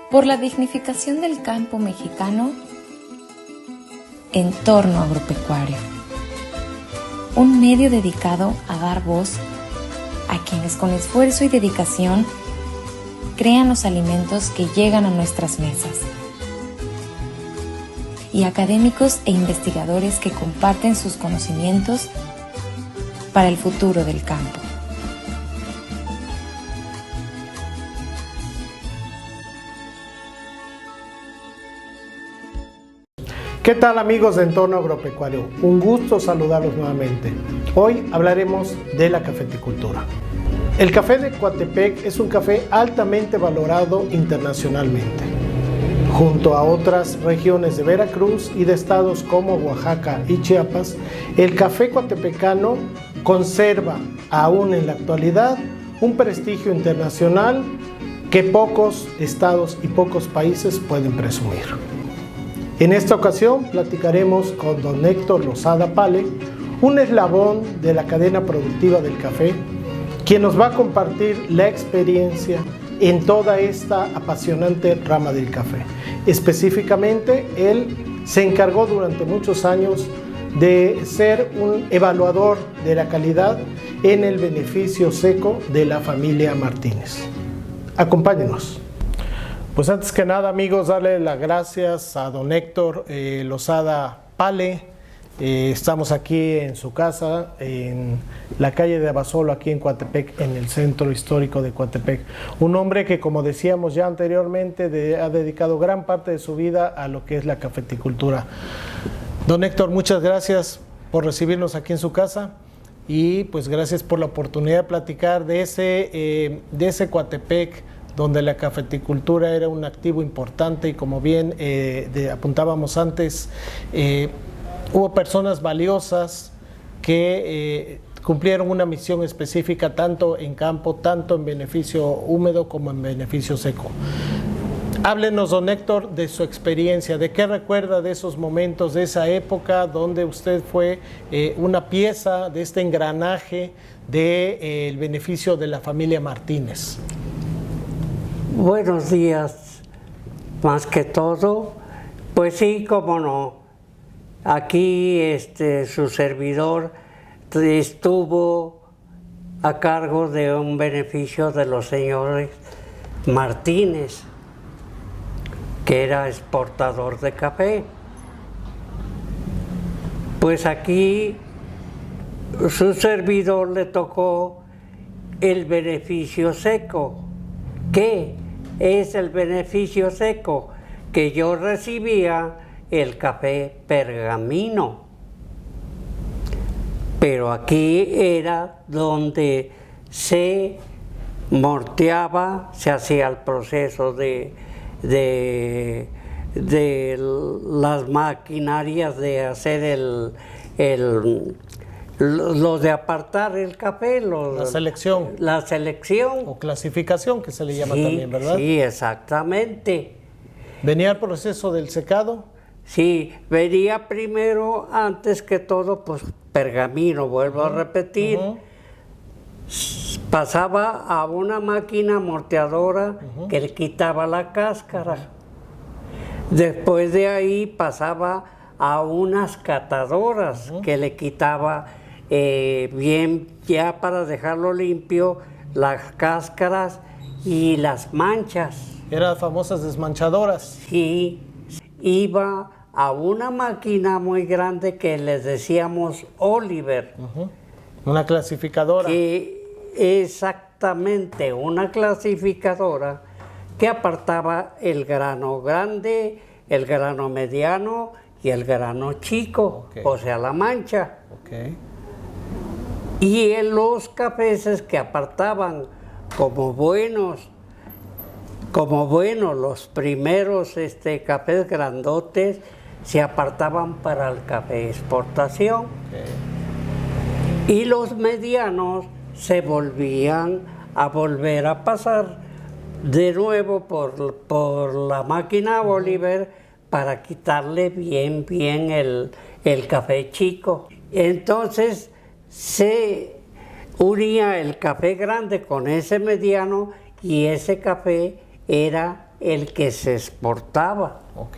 por la dignificación del campo mexicano, Entorno Agropecuario, un medio dedicado a dar voz a quienes con esfuerzo y dedicación crean los alimentos que llegan a nuestras mesas, y académicos e investigadores que comparten sus conocimientos para el futuro del campo. ¿Qué tal, amigos de Entorno Agropecuario? Un gusto saludarlos nuevamente. Hoy hablaremos de la cafeticultura. El café de Coatepec es un café altamente valorado internacionalmente. Junto a otras regiones de Veracruz y de estados como Oaxaca y Chiapas, el café coatepecano conserva aún en la actualidad un prestigio internacional que pocos estados y pocos países pueden presumir. En esta ocasión platicaremos con don Héctor Lozada Pale, un eslabón de la cadena productiva del café, quien nos va a compartir la experiencia en toda esta apasionante rama del café. Específicamente, él se encargó durante muchos años de ser un evaluador de la calidad en el beneficio seco de la familia Martínez. Acompáñenos. Pues antes que nada, amigos, darle las gracias a don Héctor Lozada Pale. Estamos aquí en su casa, en la calle de Abasolo, aquí en Coatepec, en el centro histórico de Coatepec. Un hombre que, como decíamos ya anteriormente, ha dedicado gran parte de su vida a lo que es la cafeticultura. Don Héctor, muchas gracias por recibirnos aquí en su casa y pues gracias por la oportunidad de platicar de ese Coatepec, donde la cafeticultura era un activo importante y, como bien apuntábamos antes, hubo personas valiosas que cumplieron una misión específica tanto en campo, tanto en beneficio húmedo como en beneficio seco. Háblenos, don Héctor, de su experiencia, de qué recuerda de esos momentos, de esa época donde usted fue una pieza de este engranaje del beneficio de la familia Martínez. Buenos días, más que todo, pues sí, cómo no. Aquí su servidor estuvo a cargo de un beneficio de los señores Martínez, que era exportador de café. Pues aquí su servidor le tocó el beneficio seco. ¿Qué es el beneficio seco? Que yo recibía el café pergamino, pero aquí era donde se morteaba, se hacía el proceso de las maquinarias de hacer lo de apartar el café. La selección. La selección. O clasificación, que se le llama también, ¿verdad? Sí, exactamente. ¿Venía el proceso del secado? Sí, venía primero, antes que todo, pues pergamino, vuelvo a repetir. Pasaba a una máquina morteadora que le quitaba la cáscara. Después de ahí pasaba a unas catadoras que le quitaba bien, ya para dejarlo limpio, las cáscaras y las manchas. ¿Eran famosas desmanchadoras? Sí, iba a una máquina muy grande que les decíamos Oliver. Una clasificadora. Exactamente, una clasificadora que apartaba el grano grande, el grano mediano y el grano chico, o sea, la mancha. Y en los cafés que apartaban como buenos, los primeros cafés grandotes se apartaban para el café exportación. Y los medianos se volvían a volver a pasar de nuevo por la máquina Oliver para quitarle bien el café chico. Entonces se unía el café grande con ese mediano y ese café era el que se exportaba. Ok.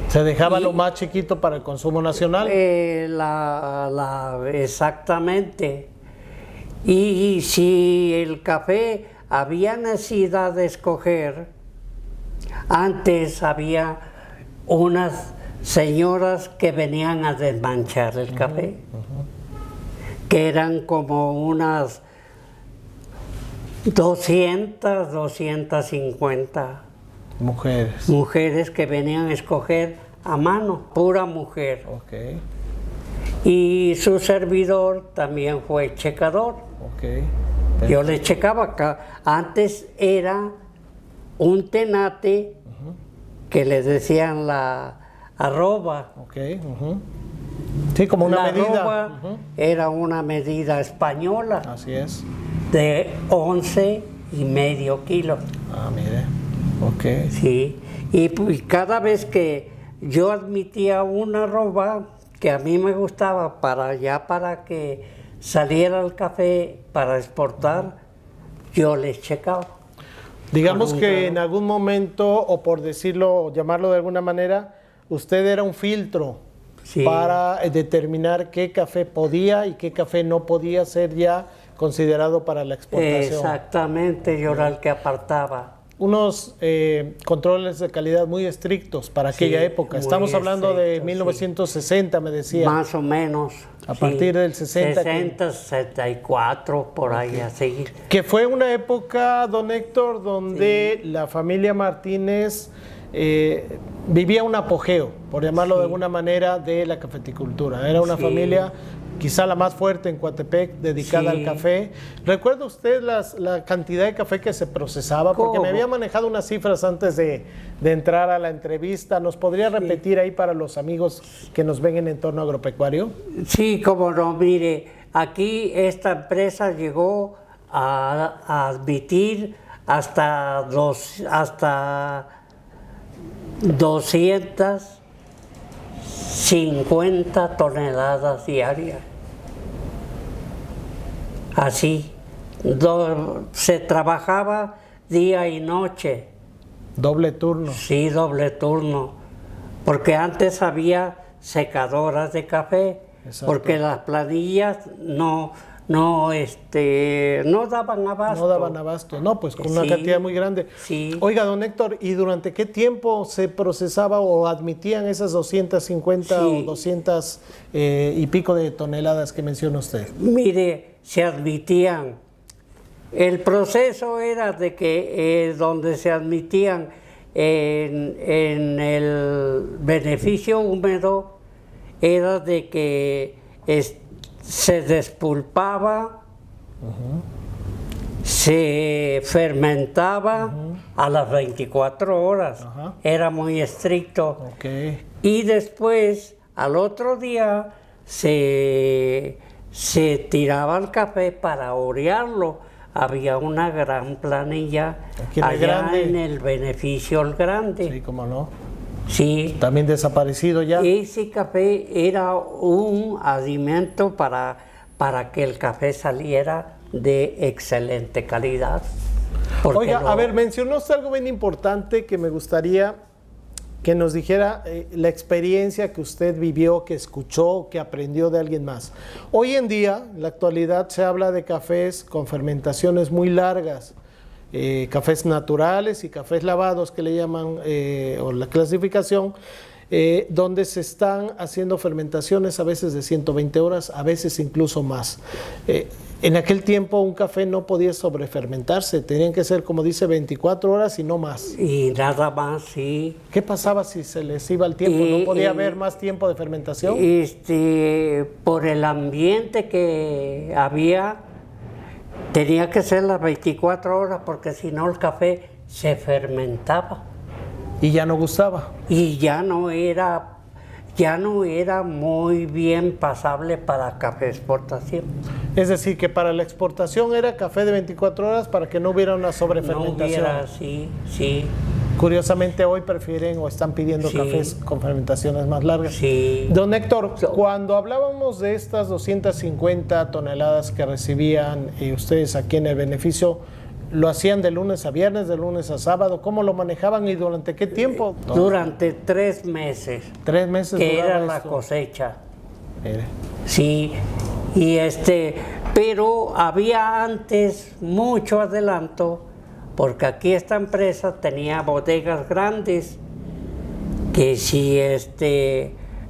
¿Se dejaba lo más chiquito para el consumo nacional? Exactamente. Y si el café había necesidad de escoger, antes había unas señoras que venían a desmanchar el café, que eran como unas 200, 250 mujeres que venían a escoger a mano, pura mujer. Ok. Y su servidor también fue checador. Ok. Yo le checaba acá. Antes era un tenate que le decían la arroba. Ok. Sí, como una medida. La arroba era una medida española. Así es. De 11,5 kilos. Ah, mire. Ok. Sí. Y cada vez que yo admitía una arroba que a mí me gustaba para que saliera el café para exportar, yo les checaba. Digamos que en algún momento, o por decirlo, llamarlo de alguna manera, usted era un filtro para determinar qué café podía y qué café no podía ser ya considerado para la exportación. Exactamente, yo era el que apartaba. Unos controles de calidad muy estrictos para aquella época. Estamos hablando de 1960, me decía. Más o menos. A partir del 60. 60, 64, por ahí así. Que fue una época, don Héctor, donde la familia Martínez vivía un apogeo, por llamarlo de alguna manera, de la cafeticultura. Era una familia quizá la más fuerte en Coatepec, dedicada al café. ¿Recuerda usted la cantidad de café que se procesaba? Porque me había manejado unas cifras antes de entrar a la entrevista. ¿Nos podría repetir ahí para los amigos que nos ven en entorno agropecuario? Sí, cómo no. Mire, aquí esta empresa llegó a admitir hasta 250 toneladas diarias. Así, se trabajaba día y noche. ¿Doble turno? Sí, doble turno. Porque antes había secadoras de café. Exacto. Porque las planillas no daban abasto. No daban abasto, no, pues con una cantidad muy grande. Sí. Oiga, don Héctor, ¿y durante qué tiempo se procesaba o admitían esas 250 o 200 y pico de toneladas que menciona usted? Mire, se admitían. El proceso era de que donde se admitían en el beneficio húmedo era de que se despulpaba, se fermentaba a las 24 horas. Era muy estricto. Y después, al otro día, se tiraba el café para orearlo. Había una gran planilla allá en el beneficio El Grande. Sí, cómo no. Sí. También desaparecido ya. Ese café era un alimento para que el café saliera de excelente calidad. Oiga, a ver, mencionó usted algo bien importante que me gustaría que nos dijera la experiencia que usted vivió, que escuchó, que aprendió de alguien más. Hoy en día, en la actualidad, se habla de cafés con fermentaciones muy largas, cafés naturales y cafés lavados que le llaman, o la clasificación, donde se están haciendo fermentaciones a veces de 120 horas, a veces incluso más. En aquel tiempo un café no podía sobrefermentarse, tenían que ser, como dice, 24 horas y no más. Y nada más, sí. ¿Qué pasaba si se les iba el tiempo? ¿No podía haber más tiempo de fermentación? Por el ambiente que había, tenía que ser las 24 horas porque si no el café se fermentaba. Y ya no gustaba. Y ya no era muy bien pasable para café exportación. Es decir, que para la exportación era café de 24 horas para que no hubiera una sobrefermentación. No hubiera, sí. Curiosamente hoy prefieren o están pidiendo cafés con fermentaciones más largas. Sí. Don Héctor, cuando hablábamos de estas 250 toneladas que recibían ustedes aquí en el beneficio, ¿Lo hacían de lunes a viernes, de lunes a sábado? ¿Cómo lo manejaban y durante qué tiempo? Durante 3 meses. 3 meses que era duraba la esto. cosecha. Mire. Sí, y pero había antes mucho adelanto, porque aquí esta empresa tenía bodegas grandes, que si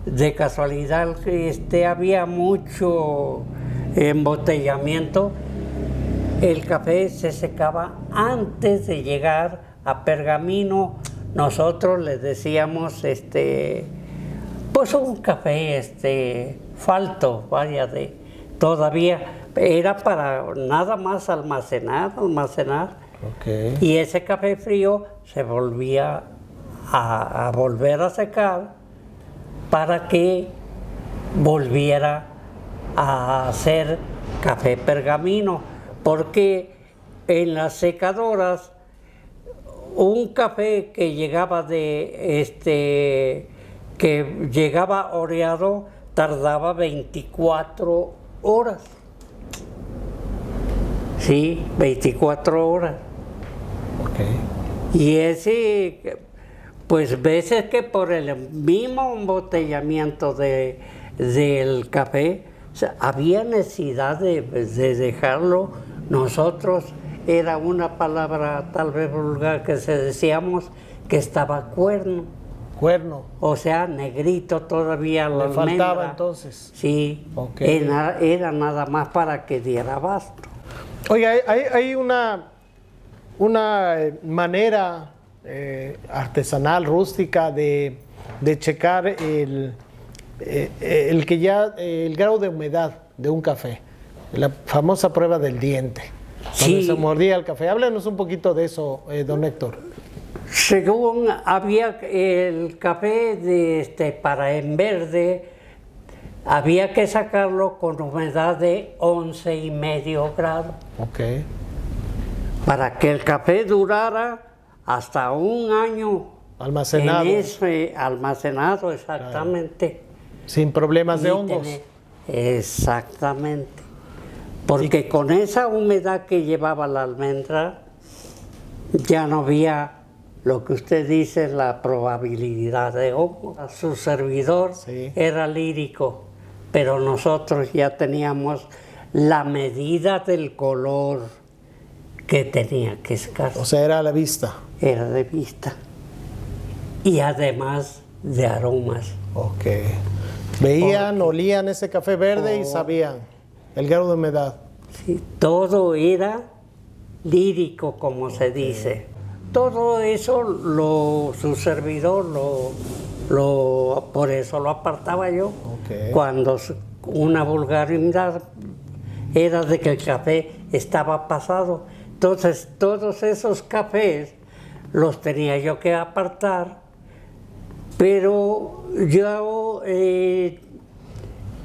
de casualidad había mucho embotellamiento, el café se secaba antes de llegar a Pergamino. Nosotros les decíamos pues un café falto, vaya, todavía era para nada más almacenar. Okay. Y ese café frío se volvía a volver a secar para que volviera a hacer café Pergamino, porque en las secadoras un café que llegaba que llegaba oreado tardaba 24 horas. Sí, 24 horas. Okay. Y pues veces que por el mismo embotellamiento del café, o sea, había necesidad de dejarlo. Nosotros, era una palabra tal vez vulgar que decíamos que estaba cuerno. Cuerno. O sea, negrito todavía la Le faltaba almendra. entonces. Sí, Okay. era nada más para que diera abasto. Oiga, hay una manera artesanal, rústica, de checar el grado de humedad de un café. La famosa prueba del diente. Cuando Sí. se mordía el café. Háblanos un poquito de eso, don Héctor. Según había el café para en verde, había que sacarlo con humedad de 11,5 grados. Ok. Para que el café durara hasta un año. Almacenado. Almacenado, exactamente. Sin problemas de Y hongos. Exactamente. Porque con esa humedad que llevaba la almendra, ya no había lo que usted dice, la probabilidad de hongo. Su servidor Sí. era lírico, pero nosotros ya teníamos la medida del color que tenía que sacar. O sea, era a la vista. Era de vista. Y además de aromas. Ok. Veían, olían ese café verde y sabían el grado de humedad. Sí, todo era lírico, como se dice. Todo eso su servidor por eso lo apartaba yo. Ok. Cuando una vulgaridad era de que el café estaba pasado. Entonces todos esos cafés los tenía yo que apartar, pero yo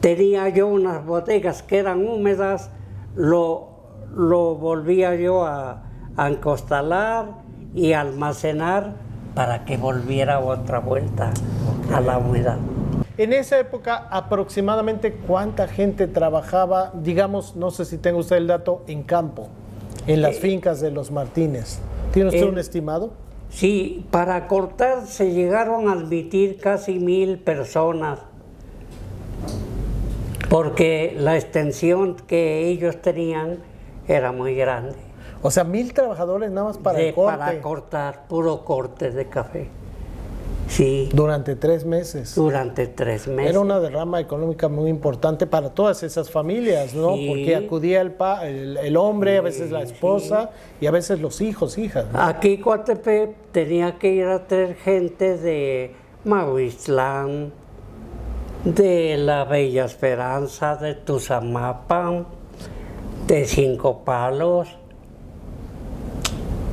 tenía yo unas bodegas que eran húmedas, lo volvía yo a encostalar y almacenar para que volviera otra vuelta a la humedad. En esa época, aproximadamente, ¿cuánta gente trabajaba, digamos, no sé si tenga usted el dato, en campo, en las fincas de los Martínez? ¿Tiene usted un estimado? Sí, para cortar se llegaron a admitir casi 1,000 personas, porque la extensión que ellos tenían era muy grande. O sea, 1,000 trabajadores nada más para el corte. Para cortar, puro corte de café. Sí, Durante 3 meses. durante 3 meses. Era una derrama económica muy importante para todas esas familias, ¿no? Sí. Porque acudía el hombre, a veces la esposa y a veces los hijos, hijas, ¿no? Aquí Coatepec tenía que ir a traer gente de Mahuitlán, de la Bella Esperanza, de Tuzamapan, de Cinco Palos,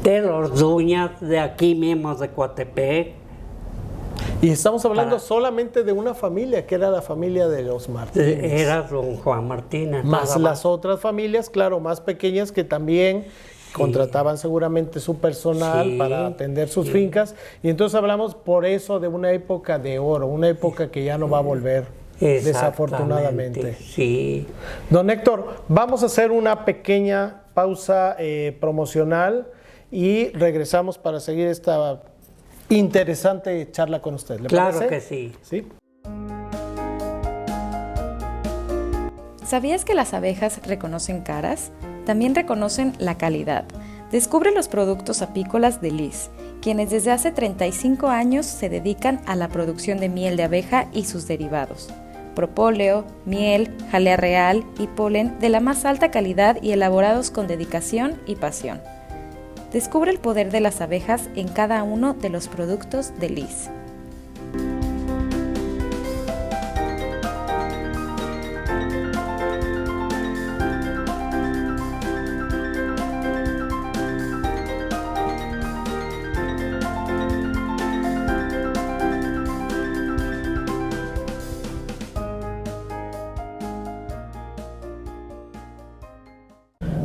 de los Duñas, de aquí mismo de Coatepec. Y estamos hablando solamente de una familia, que era la familia de los Martínez. Era don Juan Martínez. Más nada las otras familias, claro, más pequeñas, que también contrataban seguramente su personal Sí. para atender sus fincas. Y entonces hablamos por eso de una época de oro, una época que ya no va a volver desafortunadamente. Sí. Don Héctor, vamos a hacer una pequeña pausa promocional y regresamos para seguir esta interesante charla con usted. ¿Le Claro parece? que sí. ¿Sí? ¿Sabías que las abejas reconocen caras? También reconocen la calidad. Descubre los productos apícolas de Liz, quienes desde hace 35 años se dedican a la producción de miel de abeja y sus derivados. Propóleo, miel, jalea real y polen de la más alta calidad y elaborados con dedicación y pasión. Descubre el poder de las abejas en cada uno de los productos de Liz.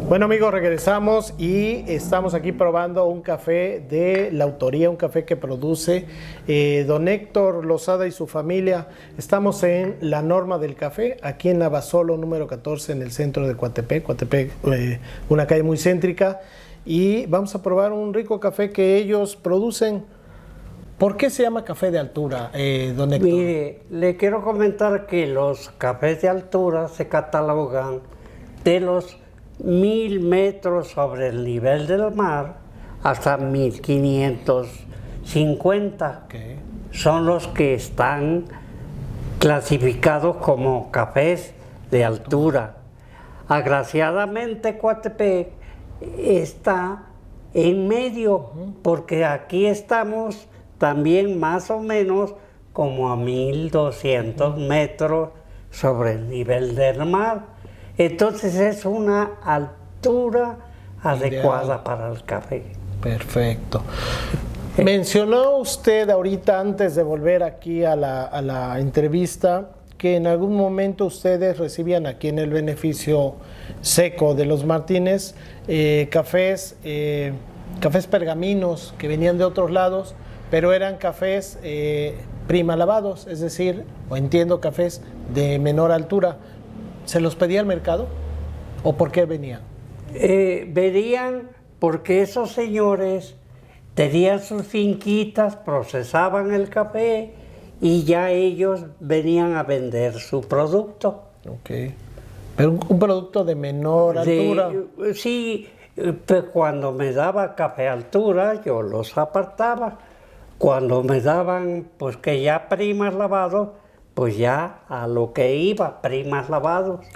Bueno amigos, regresamos y estamos aquí probando un café de la autoría, un café que produce don Héctor Lozada y su familia. Estamos en La Norma del Café, aquí en Navasolo número 14 en el centro de Coatepec, una calle muy céntrica, y vamos a probar un rico café que ellos producen. ¿Por qué se llama café de altura, don Héctor? Mire, le quiero comentar que los cafés de altura se catalogan de los 1000 metros sobre el nivel del mar hasta 1550. Okay. Son los que están clasificados como cafés de altura. Agraciadamente Coatepec está en medio, porque aquí estamos también más o menos como a 1200 metros sobre el nivel del mar. Entonces es una altura adecuada ideal para el café. Perfecto. Mencionó usted ahorita, antes de volver aquí a la entrevista, que en algún momento ustedes recibían aquí en el beneficio seco de los Martínez cafés pergaminos que venían de otros lados, pero eran cafés prima lavados, es decir, o entiendo cafés de menor altura. ¿Se los pedía al mercado o por qué venían? Venían porque esos señores tenían sus finquitas, procesaban el café y ya ellos venían a vender su producto. Ok. Pero un producto de menor altura. Sí, pues cuando me daba café altura yo los apartaba. Cuando me daban pues que ya primas lavados, pues ya a lo que iba, primas lavados.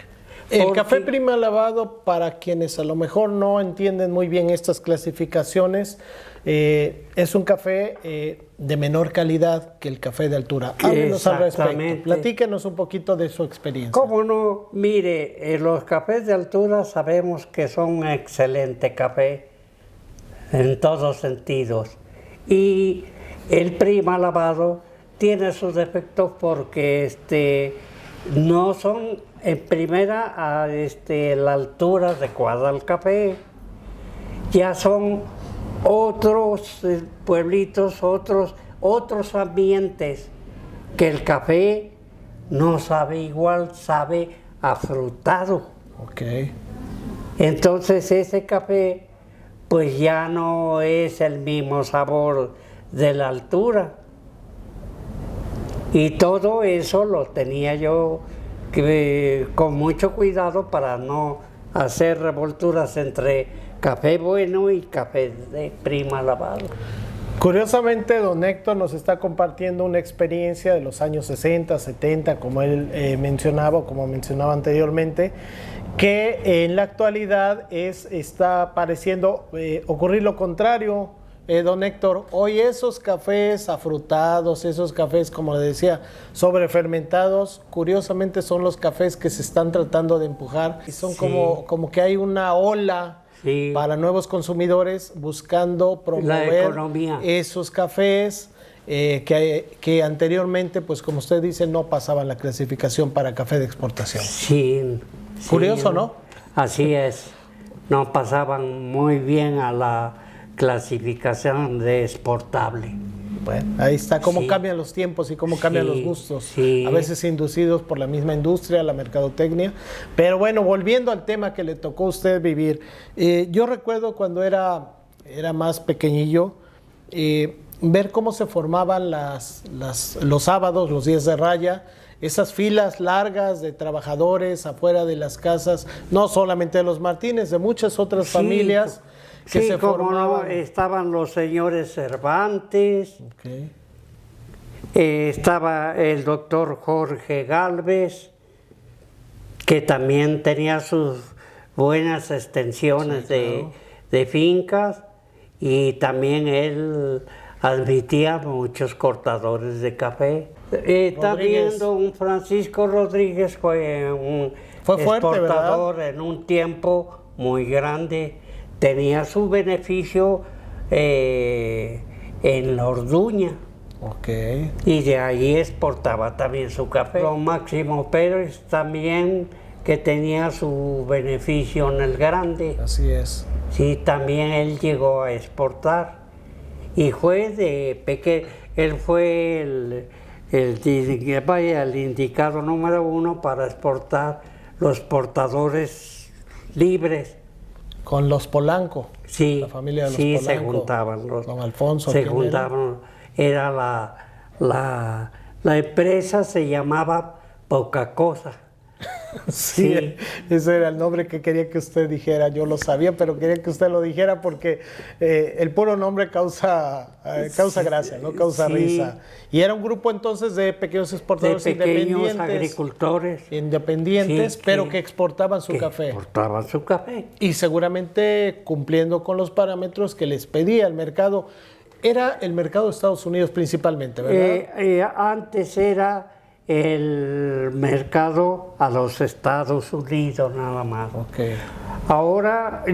El café prima lavado, para quienes a lo mejor no entienden muy bien estas clasificaciones, es un café de menor calidad que el café de altura. Háblenos al respecto, platíquenos un poquito de su experiencia. ¿Cómo no? Mire, los cafés de altura sabemos que son un excelente café en todos sentidos. Y el prima lavado tiene sus defectos porque no son en primera a la altura adecuada al café. Ya son otros pueblitos, otros ambientes que el café no sabe igual, sabe afrutado. Okay. Entonces ese café pues ya no es el mismo sabor de la altura. Y todo eso lo tenía yo con mucho cuidado para no hacer revolturas entre café bueno y café de prima lavado. Curiosamente, don Héctor nos está compartiendo una experiencia de los años 60, 70, como él mencionaba, como mencionaba anteriormente, que en la actualidad está pareciendo ocurrir lo contrario. Don Héctor, hoy esos cafés afrutados, esos cafés, como le decía, sobrefermentados, curiosamente son los cafés que se están tratando de empujar. Y son como que hay una ola para nuevos consumidores buscando promover esos cafés que anteriormente, pues como usted dice, no pasaban la clasificación para café de exportación. Sí. Curioso, ¿no? Así es. No pasaban muy bien a la clasificación de exportable. Bueno, ahí está cómo Sí. cambian los tiempos y cómo cambian Sí, los gustos, sí. a veces inducidos por la misma industria, la mercadotecnia. Pero bueno, volviendo al tema que le tocó a usted vivir, yo recuerdo cuando era más pequeñillo, ver cómo se formaban los sábados, los días de raya, esas filas largas de trabajadores afuera de las casas, no solamente de los Martínez, de muchas otras familias que sí, se como no, formaban. estaban los señores Cervantes, Ok. estaba el doctor Jorge Galvez, que también tenía sus buenas extensiones Sí, de fincas, y también él admitía muchos cortadores de café. También don Francisco Rodríguez fue un Fue fuerte, exportador en un tiempo muy grande. Tenía su beneficio en la Orduña. Ok. Y de ahí exportaba también su café. Don Máximo Pérez también, que tenía su beneficio en el Grande. Así es. Sí, también él llegó a exportar. Y fue de pequeño, él fue el indicado número 1 para exportar los portadores libres. Con los Polanco. Sí, La familia de los sí, Polanco. se juntaban los. Don Alfonso. Se ¿quién era? juntaban. Era la empresa se llamaba Poca Cosa. Sí, Sí. ese era el nombre que quería que usted dijera. Yo lo sabía, pero quería que usted lo dijera porque el puro nombre causa gracia, no causa Sí. risa. Y era un grupo entonces de pequeños De exportadores pequeños agricultores. independientes, Sí, pero que exportaban su que café. exportaban su café. Y seguramente cumpliendo con los parámetros que les pedía el mercado. Era el mercado de Estados Unidos principalmente, ¿verdad? Antes era el mercado a los Estados Unidos nada más. Ok. Ahora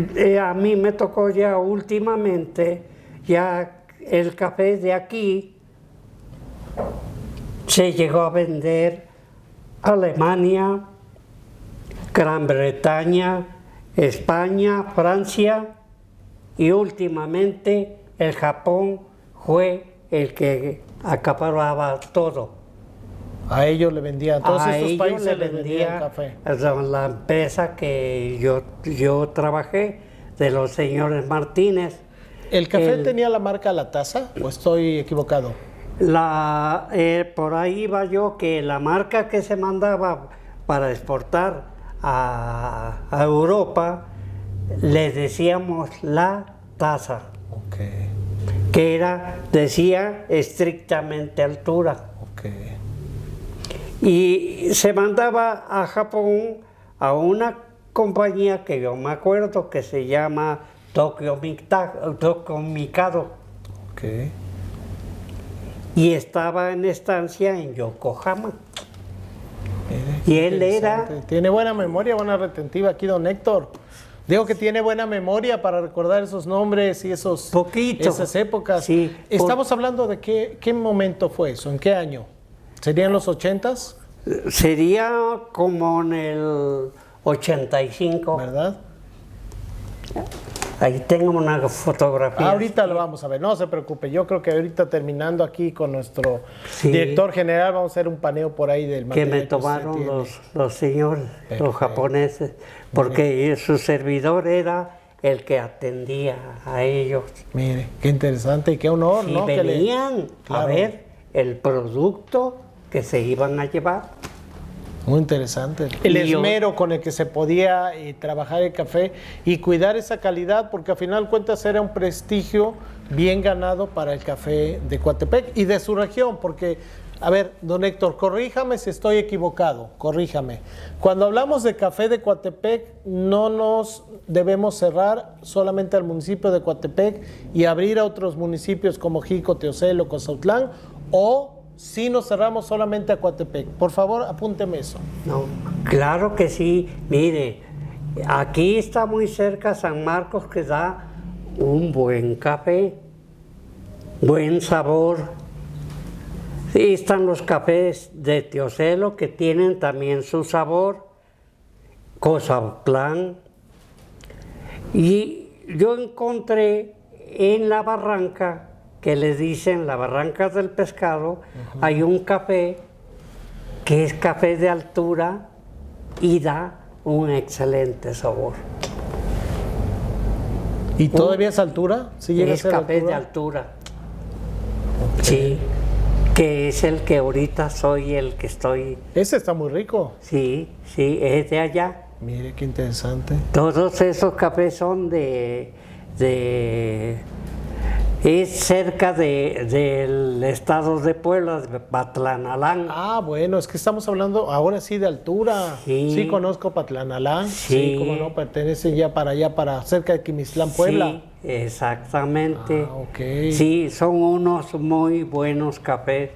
a mí me tocó ya últimamente, ya el café de aquí se llegó a vender a Alemania, Gran Bretaña, España, Francia, y últimamente el Japón fue el que acaparaba todo. A ellos le vendían, todos A estos ellos países le vendían café. la empresa que yo trabajé, de los señores Martínez. ¿El café tenía la marca La Taza o estoy equivocado? Por ahí iba yo, que la marca que se mandaba para exportar a Europa, le decíamos La Taza, Ok, que decía estrictamente altura. ok. Y se mandaba a Japón a una compañía que yo me acuerdo que se llama Tokyo Mikado, Ok. y estaba en estancia en Yokohama. Mire, Y él interesante. era... Tiene buena memoria, buena retentiva aquí, don Héctor. Digo que tiene buena memoria para recordar esos nombres y esas épocas. Sí, Estamos hablando de qué momento fue eso, ¿en qué año? ¿Serían los 80s? Sería como en el 85. ¿Verdad? Ahí tengo una fotografía. Ahorita lo vamos a ver, no se preocupe. Yo creo que ahorita terminando aquí con nuestro Sí. director general, vamos a hacer un paneo por ahí del Que material me usted tomaron tiene. los señores, Perfecto. los japoneses, porque su servidor era el que atendía a ellos. Mire, qué interesante y qué honor, Y ¿no? Que le- venían a Claro. ver el producto que se iban a llevar. Muy interesante. El Y yo- esmero con el que se podía trabajar el café y cuidar esa calidad, porque al final de cuentas era un prestigio bien ganado para el café de Coatepec y de su región, porque, a ver, don Héctor, corríjame si estoy equivocado, corríjame. Cuando hablamos de café de Coatepec, no nos debemos cerrar solamente al municipio de Coatepec y abrir a otros municipios como Jico, Teocelo, Cozautlán, o si nos cerramos solamente a Coatepec. Por favor, apúnteme eso. No, claro que sí. Mire, aquí está muy cerca San Marcos, que da un buen café, buen sabor. Sí, están los cafés de Teocelo, que tienen también su sabor, Cozautlán. Y yo encontré en la barranca que le dicen la Barranca del Pescado, hay un café que es café de altura y da un excelente sabor. ¿Y todavía a esa altura? ¿Sí llega Es a ser café altura? de altura. Ok. Sí, que es el que ahorita soy el que estoy. Ese está muy rico. Sí, es de allá. Mire, qué interesante. Todos esos cafés son es cerca del estado de Puebla, de Patlanalán. Ah, bueno, es que estamos hablando ahora sí de altura. Sí. Sí, conozco Patlanalán. Sí. Sí, como no, pertenecen ya para allá, para cerca de Quimislán, Puebla. Sí, exactamente. Ah, ok. Sí, son unos muy buenos cafés.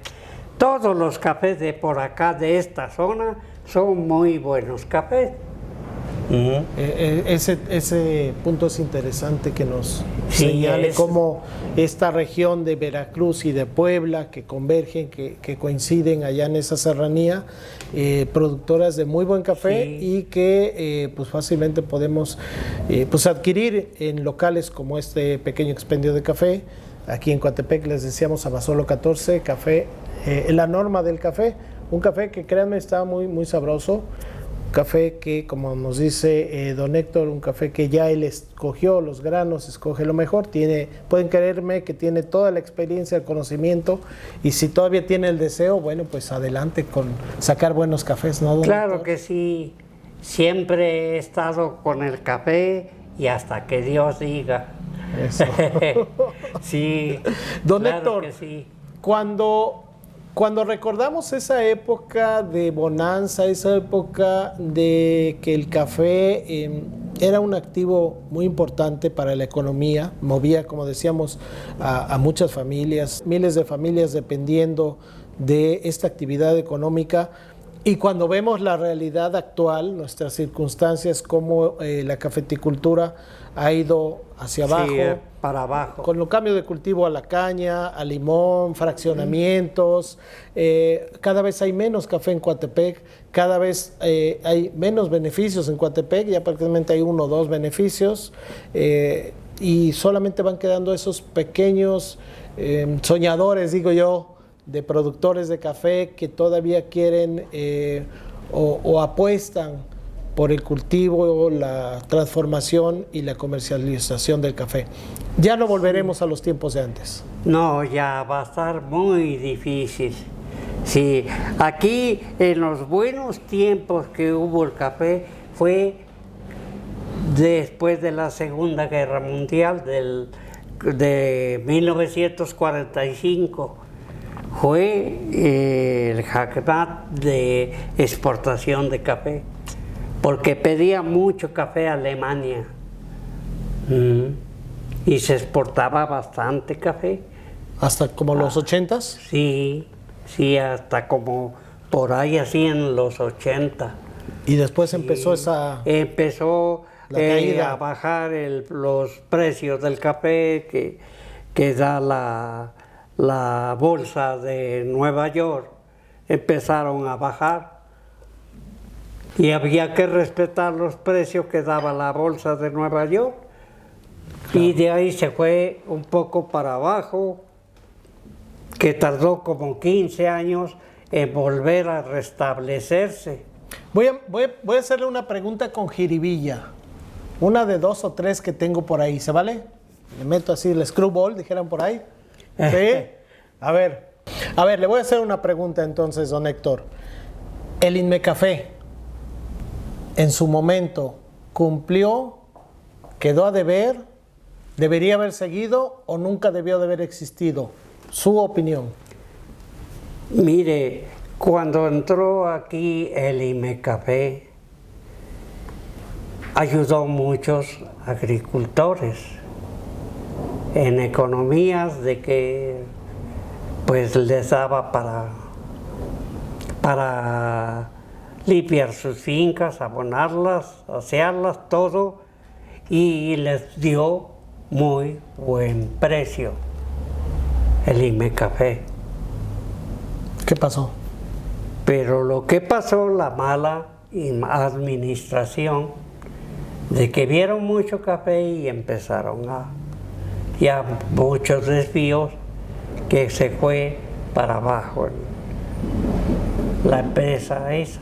Todos los cafés de por acá, de esta zona, son muy buenos cafés. Ese punto es interesante que nos Sí, señale es- cómo esta región de Veracruz y de Puebla que convergen, que coinciden allá en esa serranía, productoras de muy buen café Sí. y que pues fácilmente podemos pues adquirir en locales como este pequeño expendio de café. Aquí en Coatepec les decíamos Abasolo 14, café, la norma del café, un café que créanme está muy, muy sabroso. Café que, como nos dice don Héctor, un café que ya él escogió los granos, escoge lo mejor, pueden creerme que tiene toda la experiencia, el conocimiento, y si todavía tiene el deseo, bueno, pues adelante con sacar buenos cafés, ¿no, don Claro Héctor? que sí, siempre he estado con el café y hasta que Dios diga. Eso. Sí, Don claro Héctor, que sí. Cuando recordamos esa época de bonanza, esa época de que el café era un activo muy importante para la economía, movía, como decíamos, a muchas familias, miles de familias dependiendo de esta actividad económica. Y cuando vemos la realidad actual, nuestras circunstancias, cómo la cafeticultura ha ido hacia abajo, Sí, para abajo. con los cambios de cultivo a la caña, al limón, fraccionamientos, cada vez hay menos café en Coatepec, cada vez hay menos beneficios en Coatepec, ya prácticamente hay 1 o 2 beneficios, y solamente van quedando esos pequeños soñadores, digo yo, de productores de café que todavía quieren o apuestan por el cultivo, la transformación y la comercialización del café. Ya no volveremos a los tiempos de antes. No, ya va a estar muy difícil. Sí, aquí en los buenos tiempos que hubo el café fue después de la Segunda Guerra Mundial de 1945. Fue el jaque mate de exportación de café, porque pedía mucho café a Alemania. Y se exportaba bastante café. Hasta como los 80s. Sí, hasta como por ahí así en los 80. Y después empezó Empezó la caída. a bajar los precios del café que da la bolsa de Nueva York. Empezaron a bajar y había que respetar los precios que daba la bolsa de Nueva York. Y de ahí se fue un poco para abajo, que tardó como 15 años en volver a restablecerse. Voy a hacerle una pregunta con jiribilla. Una de 2 o 3 que tengo por ahí, ¿se vale? Le meto así el screwball, dijeran por ahí. ¿Sí? A ver, le voy a hacer una pregunta entonces, don Héctor. El Inmecafé, en su momento, ¿cumplió? ¿Quedó a deber? ¿Debería haber seguido o nunca debió de haber existido? Su opinión. Mire, cuando entró aquí el Inmecafé, ayudó a muchos agricultores en economías de que pues les daba para limpiar sus fincas, abonarlas, asearlas, todo, y les dio muy buen precio el Inmecafé. ¿Qué pasó? Pero lo que pasó, la mala administración, de que vieron mucho café y empezaron ya muchos desvíos, que se fue para abajo la empresa esa.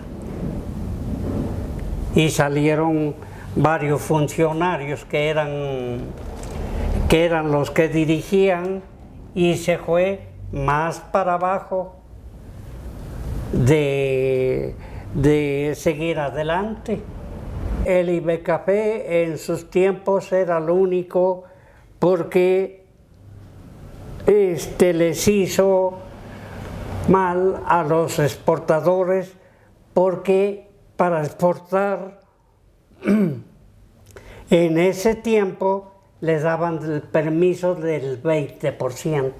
Y salieron varios funcionarios que eran los que dirigían, y se fue más para abajo de seguir adelante. El Ibecafé en sus tiempos era el único, porque les hizo mal a los exportadores, porque para exportar en ese tiempo les daban el permiso del 20%.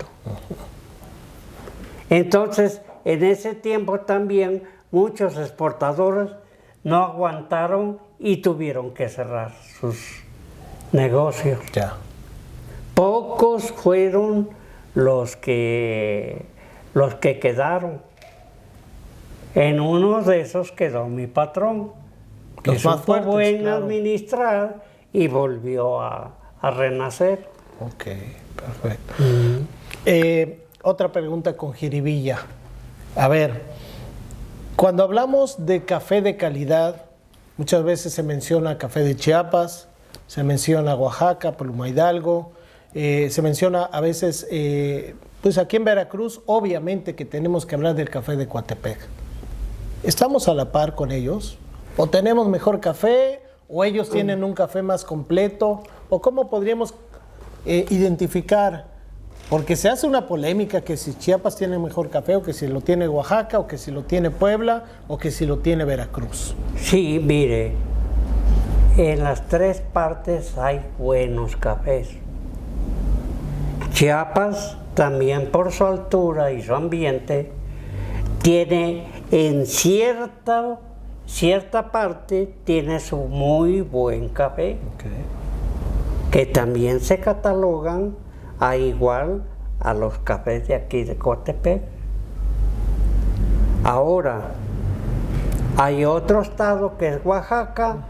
Entonces, en ese tiempo también muchos exportadores no aguantaron y tuvieron que cerrar sus negocios. Ya. Pocos fueron los que quedaron. En uno de esos quedó mi patrón, que Los más supo fuertes, buen claro. administrar y volvió a renacer. Ok, perfecto. Otra pregunta con jiribilla. A ver, cuando hablamos de café de calidad, muchas veces se menciona café de Chiapas, se menciona Oaxaca, Pluma Hidalgo, se menciona a veces, pues aquí en Veracruz, obviamente que tenemos que hablar del café de Coatepec. ¿Estamos a la par con ellos? ¿O tenemos mejor café? ¿O ellos tienen un café más completo? ¿O cómo podríamos identificar? Porque se hace una polémica que si Chiapas tiene mejor café, o que si lo tiene Oaxaca, o que si lo tiene Puebla, o que si lo tiene Veracruz. Sí, mire, en las tres partes hay buenos cafés. Chiapas, también por su altura y su ambiente, tiene en cierta parte tiene su muy buen café, que también se catalogan a igual a los cafés de aquí de Coatepec. Ahora, hay otro estado que es Oaxaca,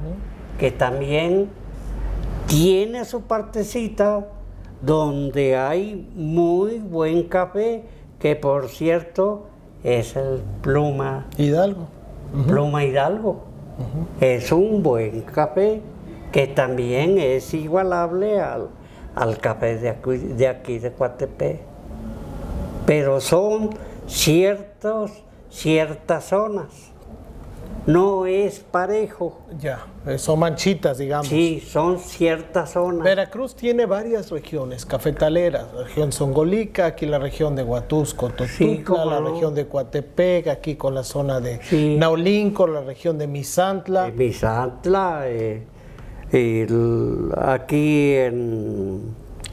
que también tiene su partecita donde hay muy buen café, que por cierto es el Pluma Hidalgo. Pluma Hidalgo. Es un buen café que también es igualable al café de aquí de Coatepec. Pero son ciertas zonas. No es parejo. Ya, son manchitas, digamos. Sí, son ciertas zonas. Veracruz tiene varias regiones cafetaleras, la región Zongolica, aquí la región de Huatusco, Totutla, Sí, cómo la no. región de Coatepec, aquí con la zona de Sí. Naulinco, la región de Misantla. Misantla, aquí en,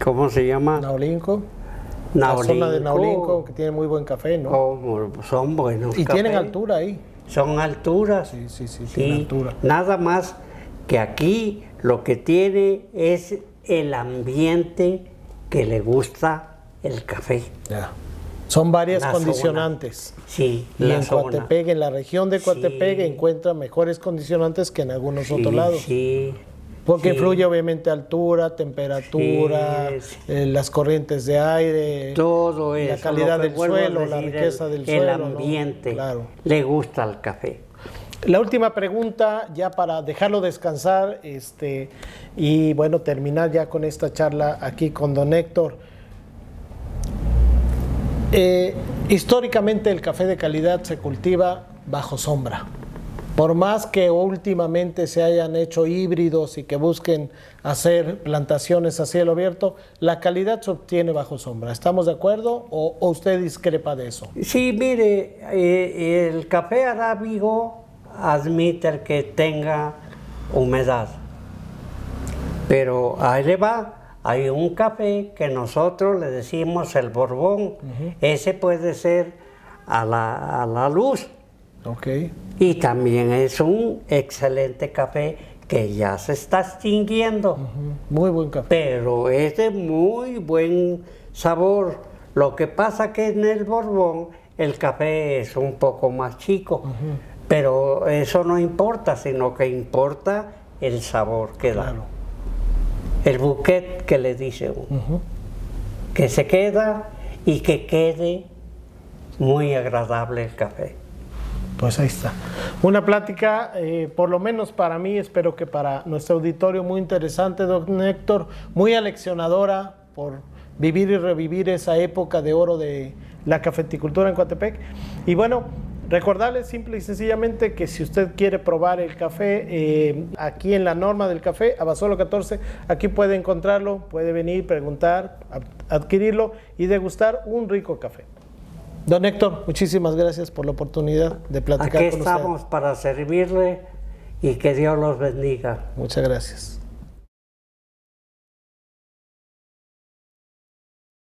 ¿cómo se llama? Naulinco. La zona de Naulinco, que tiene muy buen café, ¿no? Son buenos Y tienen cafés. altura ahí. Son alturas. Sí, tiene altura. Nada más que aquí lo que tiene es el ambiente que le gusta el café. Ya. Son varias La condicionantes. Sí, Y la en zona. Coatepec, en la región de Coatepec, Sí. encuentra mejores condicionantes que en algunos Sí, otros lados. Sí. Porque sí. influye obviamente altura, temperatura, Sí, sí. Las corrientes de aire, Todo la eso. calidad lo que del vuelvo a suelo, la decir, riqueza del el suelo. ¿no? ambiente. Claro. Le gusta el café. La última pregunta, ya para dejarlo descansar, y bueno, terminar ya con esta charla aquí con don Héctor. Históricamente el café de calidad se cultiva bajo sombra. Por más que últimamente se hayan hecho híbridos y que busquen hacer plantaciones a cielo abierto, la calidad se obtiene bajo sombra. ¿Estamos de acuerdo o usted discrepa de eso? Sí, mire, el café arábigo admite el que tenga humedad. Pero ahí le va. Hay un café que nosotros le decimos el Borbón. Ese puede ser a la luz. Ok. Y también es un excelente café que ya se está extinguiendo. Muy buen café. Pero es de muy buen sabor. Lo que pasa que en el Borbón el café es un poco más chico. Pero eso no importa, sino que importa el sabor que da. Claro. El bouquet que le dice uno, que se queda y que quede muy agradable el café. Pues ahí está. Una plática, por lo menos para mí, espero que para nuestro auditorio, muy interesante, don Héctor, muy aleccionadora por vivir y revivir esa época de oro de la cafeticultura en Coatepec. Y bueno, recordarles simple y sencillamente que si usted quiere probar el café, aquí en la Norma del Café, Abasolo 14, aquí puede encontrarlo, puede venir, preguntar, adquirirlo y degustar un rico café. Don Héctor, muchísimas gracias por la oportunidad de platicar Aquí con usted. estamos para servirle y que Dios los bendiga. Muchas gracias.